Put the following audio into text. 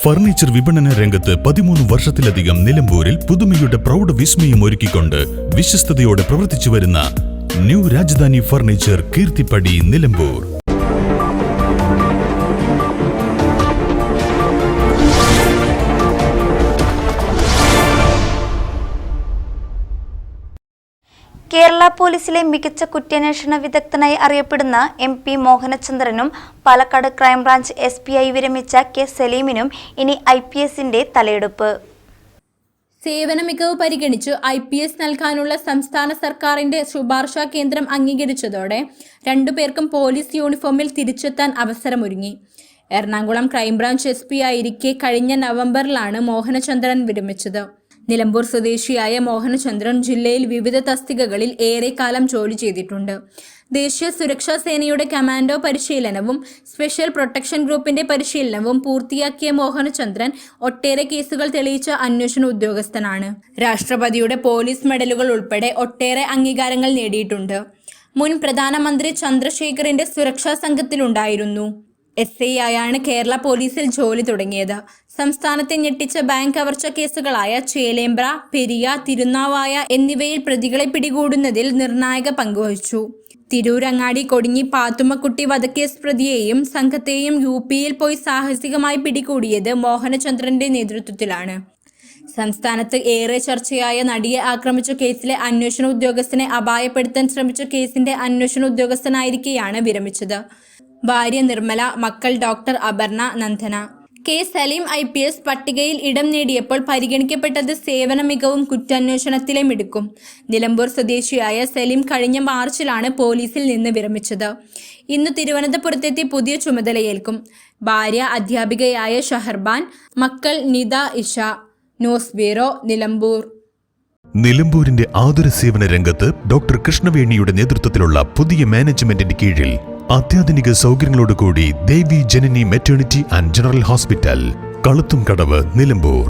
Furniture വിപണന രംഗത്ത് 13 വർഷത്തിലധികം നിലമ്പൂരിൽ പുതുമയുടെ പ്രൗഢ വിസ്മയം ഒരുക്കിക്കൊണ്ട് വിശ്വസ്തയോടെ പ്രവർത്തിച്ചു വരുന്ന ന്യൂ രാജധാനി ഫർണിച്ചർ കീർത്തിപ്പടി നിലമ്പൂർ. കേരള പോലീസിലെ മികച്ച കുറ്റാന്വേഷണ വിദഗ്ധനായി അറിയപ്പെടുന്ന MP മോഹനചന്ദ്രനും പാലക്കാട് ക്രൈംബ്രാഞ്ച് SP ആയി വിരമിച്ച K സലീമിനും ഇനി IPSന്റെ തലയെടുപ്പ്. സേവന മികവ് പരിഗണിച്ചു IPS നൽകാനുള്ള സംസ്ഥാന സർക്കാരിന്റെ ശുപാർശ കേന്ദ്രം അംഗീകരിച്ചതോടെ രണ്ടുപേർക്കും പോലീസ് യൂണിഫോമിൽ തിരിച്ചെത്താൻ അവസരമൊരുങ്ങി. എറണാകുളം ക്രൈംബ്രാഞ്ച് SP ആയിരിക്കെ കഴിഞ്ഞ നവംബറിലാണ് മോഹനചന്ദ്രൻ വിരമിച്ചത്. നിലമ്പൂർ സ്വദേശിയായ മോഹനചന്ദ്രൻ ജില്ലയിൽ വിവിധ തസ്തികകളിൽ ഏറെക്കാലം ജോലി ചെയ്തിട്ടുണ്ട്. ദേശീയ സുരക്ഷാ സേനയുടെ കമാൻഡോ പരിശീലനവും സ്പെഷ്യൽ പ്രൊട്ടക്ഷൻ ഗ്രൂപ്പിന്റെ പരിശീലനവും പൂർത്തിയാക്കിയ മോഹനചന്ദ്രൻ ഒട്ടേറെ കേസുകൾ തെളിയിച്ച അന്വേഷണ ഉദ്യോഗസ്ഥനാണ്. രാഷ്ട്രപതിയുടെ പോലീസ് മെഡലുകൾ ഉൾപ്പെടെ ഒട്ടേറെ അംഗീകാരങ്ങൾ നേടിയിട്ടുണ്ട്. മുൻ പ്രധാനമന്ത്രി ചന്ദ്രശേഖറിന്റെ സുരക്ഷാ സംഘത്തിലുണ്ടായിരുന്നു. SI ആയാണ് കേരള പോലീസിൽ ജോലി തുടങ്ങിയത്. സംസ്ഥാനത്തെ ഞെട്ടിച്ച ബാങ്ക് കവർച്ച കേസുകളായ ചേലേമ്പ്ര, പെരിയ, തിരുനാവായ എന്നിവയിൽ പ്രതികളെ പിടികൂടുന്നതിൽ നിർണായക പങ്കുവഹിച്ചു. തിരൂരങ്ങാടി കൊടിഞ്ഞി പാത്തുമ്മക്കുട്ടി വധക്കേസ് പ്രതിയെയും സംഘത്തെയും UPയിൽ പോയി സാഹസികമായി പിടികൂടിയത് മോഹനചന്ദ്രന്റെ നേതൃത്വത്തിലാണ്. സംസ്ഥാനത്ത് ഏറെ ചർച്ചയായ നടിയെ ആക്രമിച്ച കേസിലെ അന്വേഷണ ഉദ്യോഗസ്ഥനെ അപായപ്പെടുത്താൻ ശ്രമിച്ച കേസിന്റെ അന്വേഷണ ഉദ്യോഗസ്ഥനായിരിക്കെയാണ് വിരമിച്ചത്. ഭാര്യ നിർമ്മല, മക്കൾ doctor Aparna, Nandana. K Saleem IPS പട്ടികയിൽ ഇടം നേടിയപ്പോൾ പരിഗണിക്കപ്പെട്ടത് സേവന മികവും കുറ്റാന്വേഷണത്തിലെ മിടുക്കും. നിലമ്പൂർ സ്വദേശിയായ സലീം കഴിഞ്ഞ മാർച്ചിലാണ് പോലീസിൽ നിന്ന് വിരമിച്ചത്. ഇന്ന് തിരുവനന്തപുരത്തെത്തി പുതിയ ചുമതലയേൽക്കും. ഭാര്യ അധ്യാപികയായ ഷഹർബാൻ, മക്കൾ നിത, ഇഷ. News bureau, Nilambur. നിലമ്പൂരിന്റെ ആതുര സേവന രംഗത്ത് ഡോക്ടർ കൃഷ്ണവേണിയുടെ നേതൃത്വത്തിലുള്ള പുതിയ മാനേജ്മെന്റിന്റെ കീഴിൽ അത്യാധുനിക സൗകര്യങ്ങളോടുകൂടി Devi Janani maternity and general hospital, Kaluthumkadavu, Nilambur.